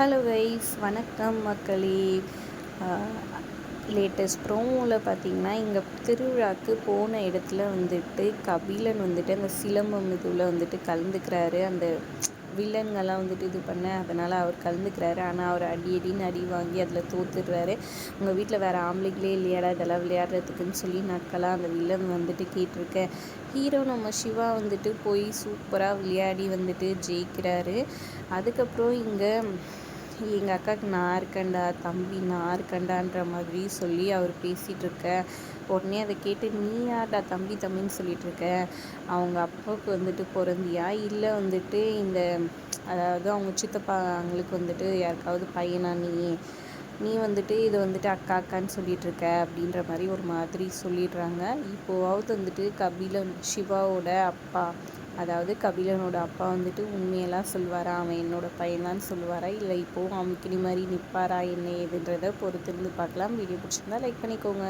Hello guys, வணக்கம் மக்களே. Latest ப்ரோமோவில் பார்த்தீங்கன்னா, இங்கே திருவிழாவுக்கு போன இடத்துல வந்துட்டு கபிலன் வந்துட்டு அந்த சிலம்பம் இதில் வந்துட்டு கலந்துக்கிறாரு. அந்த வில்லன்கள்லாம் வந்துட்டு இது பண்ண, அதனால் அவர் கலந்துக்கிறாரு. ஆனால் அவர் அடின்னு அடி வாங்கி அதில் தோத்துடுறாரு. உங்கள் வீட்டில் வேறு ஆம்பளைங்களே இல்லையாடா இதெல்லாம் விளையாடுறதுக்குன்னு சொல்லி நக்கலாக அந்த வில்லன் வந்துட்டு கேட்டிருக்கேன். ஹீரோ நம்ம சிவா வந்துட்டு போய் சூப்பராக விளையாடி வந்துட்டு ஜெயிக்கிறாரு. அதுக்கப்புறம் இங்கே எங்கள் அக்காவுக்கு நான் இருக்கேன்டா, தம்பி நான் இருக்கேன்டான்ற மாதிரி சொல்லி அவர் பேசிகிட்ருக்க. உடனே அதை கேட்டு, நீ யார்டா தம்பி தம்பின்னு சொல்லிகிட்ருக்க? அவங்க அப்பாவுக்கு வந்துட்டு பிறந்தியா, இல்லை வந்துட்டு இந்த அதாவது அவங்க சித்தப்பா அவங்களுக்கு வந்துட்டு யாருக்காவது பையனா நீ வந்துட்டு இதை வந்துட்டு அக்கா அக்கான்னு சொல்லிகிட்ருக்க அப்படின்ற மாதிரி ஒரு மாதிரி சொல்லிடுறாங்க. இப்போவாவது வந்துட்டு கபிலன் சிவாவோட அப்பா, அதாவது கபிலனோட அப்பா வந்துட்டு உண்மையெல்லாம் சொல்லுவாரா, அவன் என்னோட பையன்தான் சொல்லுவாரா, இல்லை இப்போவும் அவனுக்கு இனி மாதிரி நிற்பாரா, என்ன ஏதுன்றதை பொறுத்திருந்து பார்க்கலாம். வீடியோ பிடிச்சிருந்தா லைக் பண்ணிக்கோங்க.